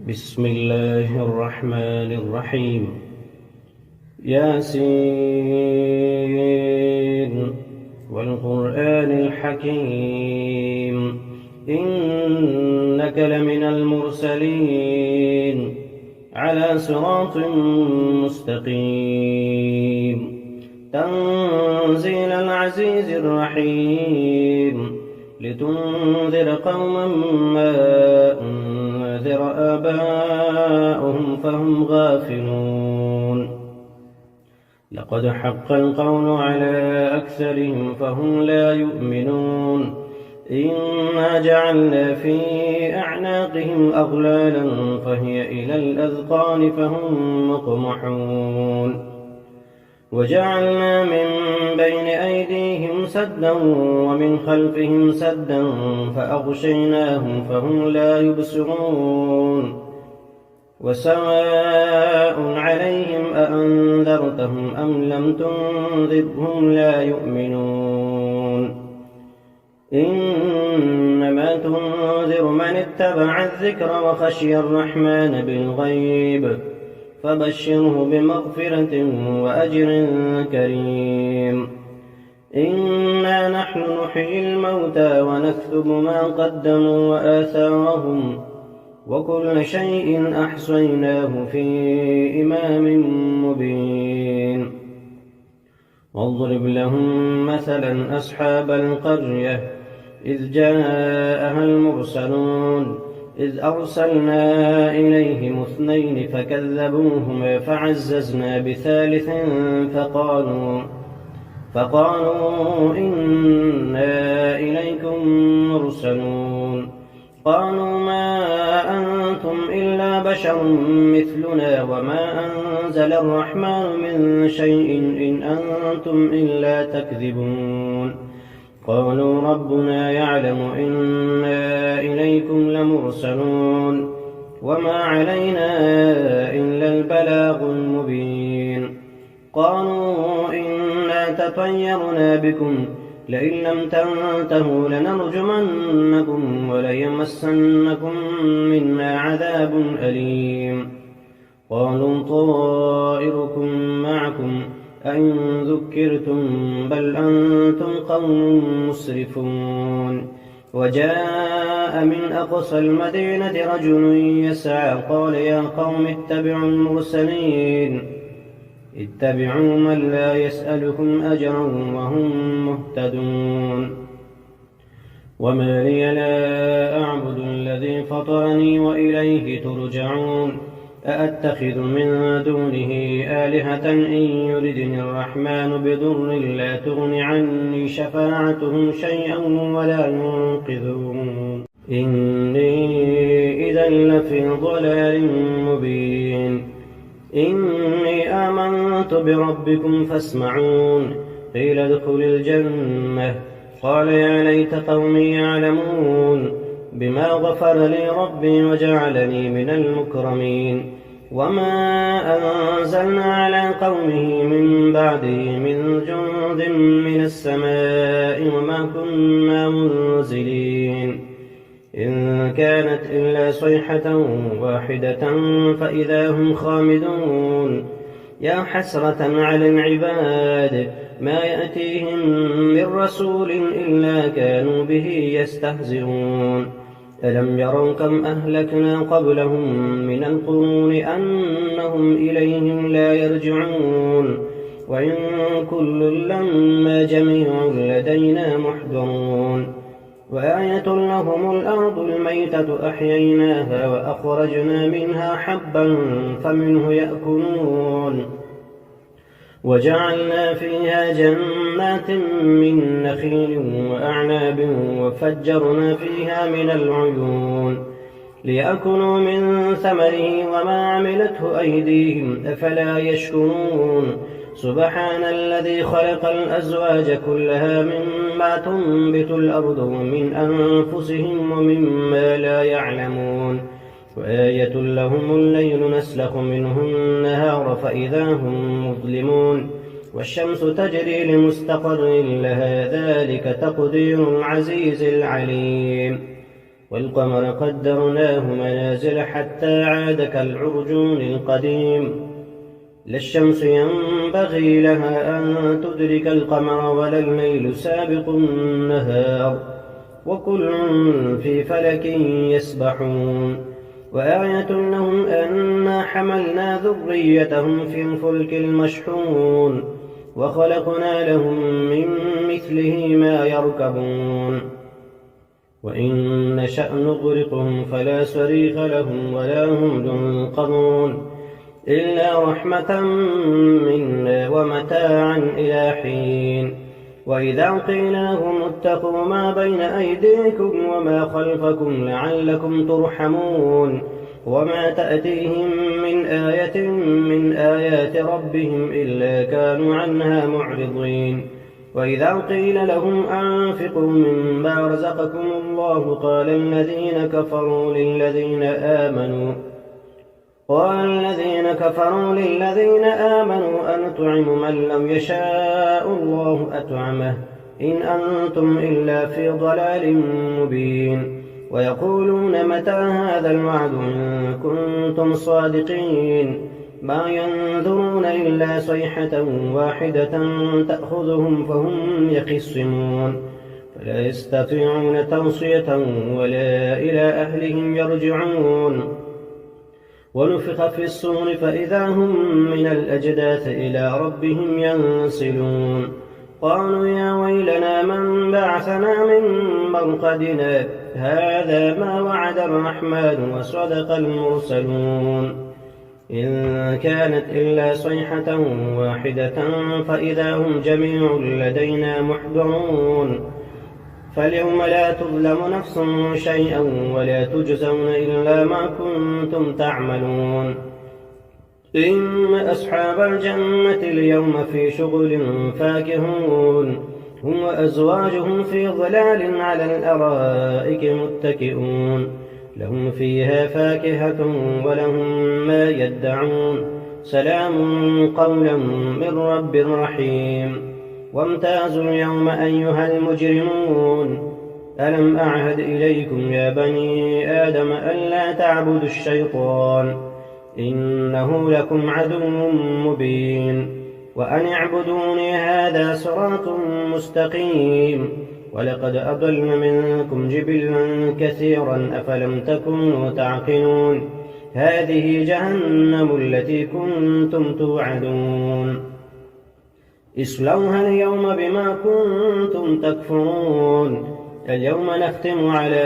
بسم الله الرحمن الرحيم. ياسين والقرآن الحكيم إنك لمن المرسلين على صراط مستقيم تنزيل العزيز الرحيم لتنذر قوما ما أنذر آباؤهم فهم غافلون لقد حق القول على أكثرهم فهم لا يؤمنون إنا جعلنا في أعناقهم أغلالا فهي إلى الأذقان فهم مقمحون وجعلنا من بين أيديهم سدا ومن خلفهم سدا فأغشيناهم فهم لا يبصرون وسواء عليهم أأنذرتهم أم لم تنذرهم لا يؤمنون إنما تنذر من اتبع الذكر وخشي الرحمن بالغيب فبشره بمغفرة وأجر كريم إنا نحن نحيي الموتى ونكتب ما قدموا وآثارهم وكل شيء أحصيناه في إمام مبين واضرب لهم مثلا أصحاب القرية إذ جاءها المرسلون إذ أرسلنا إليهم 2 فكذبوهما فعززنا بثالث فقالوا إنا إليكم مرسلون قالوا ما أنتم إلا بشر مثلنا وما أنزل الرحمن من شيء إن أنتم إلا تكذبون قالوا ربنا يعلم إنا إليكم لمرسلون وما علينا إلا البلاغ المبين قالوا إنا تطيرنا بكم لئن لم تنتهوا لنرجمنكم وليمسنكم منا عذاب أليم قالوا طائركم معكم أئن ذكرتم بل أنتم قوم مسرفون وجاء من أقصى المدينة رجل يسعى قال يا قوم اتبعوا المرسلين اتبعوا من لا يسألكم أجرا وهم مهتدون وما لي لا أعبد الذي فطرني وإليه ترجعون أأتخذ من دونه آلهة إن يردني الرحمن بضر لا تغن عني شفاعتهم شيئا ولا ينقذون إني إذا لفي ضلال مبين إني آمنت بربكم فاسمعون قيل ادخل الجنة قال يا ليت قومي يعلمون بما غفر لي ربي وجعلني من المكرمين وما أنزلنا على قومه من بعده من جند من السماء وما كنا منزلين إن كانت إلا صيحة واحدة فإذا هم خامدون يا حسرة على العباد ما يأتيهم من رسول إلا كانوا به يستهزئون ألم يروا كم أهلكنا قبلهم من القرون أنهم إليهم لا يرجعون وإن كل لما جميع لدينا محضرون وآية لهم الأرض الميتة أحييناها وأخرجنا منها حبا فمنه يأكلون وجعلنا فيها جنات من نخيل وأعناب وفجرنا فيها من العيون ليأكلوا من ثمره وما عملته أيديهم أفلا يشكرون سبحان الذي خلق الأزواج كلها مما تنبت الأرض ومن أنفسهم ومما لا يعلمون وآية لهم الليل نسلخ منه النهار فإذا هم مظلمون والشمس تجري لمستقر لها ذلك تقدير العزيز العليم والقمر قدرناه منازل حتى عاد كالعرجون القديم لا الشمس ينبغي لها أن تدرك القمر ولا الليل سابق النهار وكل في فلك يسبحون وآية لهم أنا حملنا ذريتهم في الفلك المشحون وخلقنا لهم من مثله ما يركبون وإن نشأ نغرقهم فلا صريخ لهم ولا هم ينقذون إلا رحمة منا ومتاعا إلى حين وإذا قيل لهم اتقوا ما بين أيديكم وما خلفكم لعلكم ترحمون وما تأتيهم من آية من آيات ربهم إلا كانوا عنها معرضين وإذا قيل لهم أنفقوا مما رزقكم الله قال الذين كفروا للذين آمنوا أنطعم من لم يشاء الله أطعمه إن أنتم إلا في ضلال مبين ويقولون متى هذا الوعد إن كنتم صادقين ما ينظرون إلا صيحة واحدة تأخذهم فهم يخصمون فلا يستطيعون توصية ولا إلى أهلهم يرجعون ونفخ في الصور فإذا هم من الأجداث إلى ربهم ينسلون قالوا يا ويلنا من بعثنا من مرقدنا هذا ما وعد الرحمن وصدق المرسلون إن كانت إلا صيحة واحدة فإذا هم جميع لدينا محضرون فاليوم لا تظلم نفس شيئا ولا تجزون إلا ما كنتم تعملون إن أصحاب الجنة اليوم في شغل فاكهون هم وأزواجهم في ظلال على الأرائك متكئون لهم فيها فاكهة ولهم ما يدعون سلام قولا من رب رحيم وامتازوا اليوم أيها المجرمون ألم أعهد إليكم يا بني آدم ألا تعبدوا الشيطان إنه لكم عدو مبين وأن اعبدوني هذا صراط مستقيم ولقد أضل منكم جبلا كثيرا أفلم تكونوا تعقلون هذه جهنم التي كنتم توعدون اصلوها اليوم بما كنتم تكفرون اليوم نختم على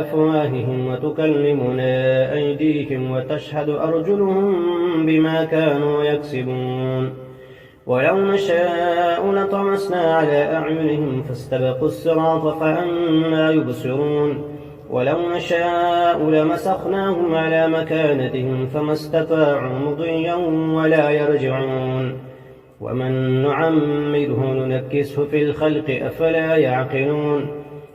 أفواههم وتكلمنا أيديهم وتشهد أرجلهم بما كانوا يكسبون ولو نشاء لطمسنا على أعينهم فاستبقوا الصراط فأنى يبصرون ولو نشاء لمسخناهم على مكانتهم فما استطاعوا مضيا ولا يرجعون ومن نعمره ننكسه في الخلق أفلا يعقلون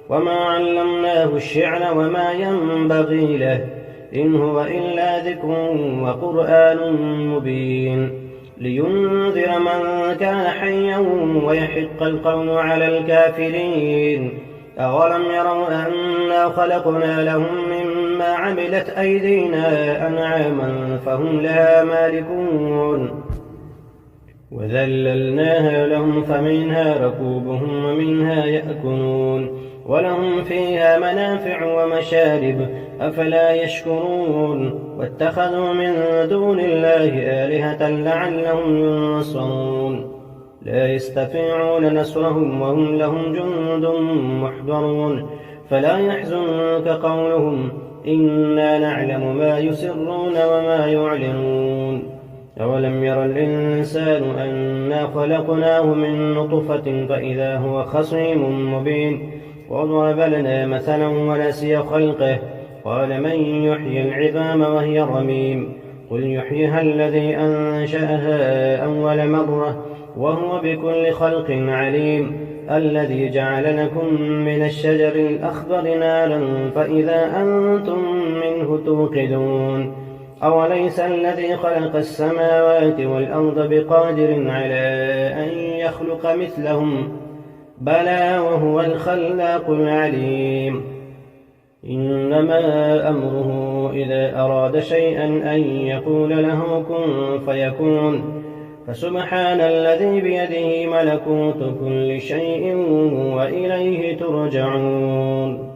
وما علمناه الشعر وما ينبغي له إن هو إلا ذكر وقرآن مبين لينذر من كان حيا ويحق القول على الكافرين أولم يروا أنا خلقنا لهم مما عملت أيدينا أنعاما فهم لها مالكون وذللناها لهم فمنها ركوبهم ومنها يأكلون ولهم فيها منافع ومشارب أفلا يشكرون واتخذوا من دون الله آلهة لعلهم ينصرون لا يستطيعون نصرهم وهم لهم جند محضرون فلا يحزنك قولهم إنا نعلم ما يسرون وما يعلنون أولم ير الإنسان أنا خلقناه من نطفة فإذا هو خصيم مبين وضرب لنا مثلا ونسي خلقه قال من يحيي العظام وهي رميم قل يحييها الذي أنشأها أول مرة وهو بكل خلق عليم الذي جعل لكم من الشجر الأخضر نارا فإذا أنتم منه توقدون أوليس الذي خلق السماوات والأرض بقادر على أن يخلق مثلهم بلى وهو الخلاق العليم إنما أمره إذا أراد شيئا أن يقول له كن فيكون فسبحان الذي بيده ملكوت كل شيء وإليه ترجعون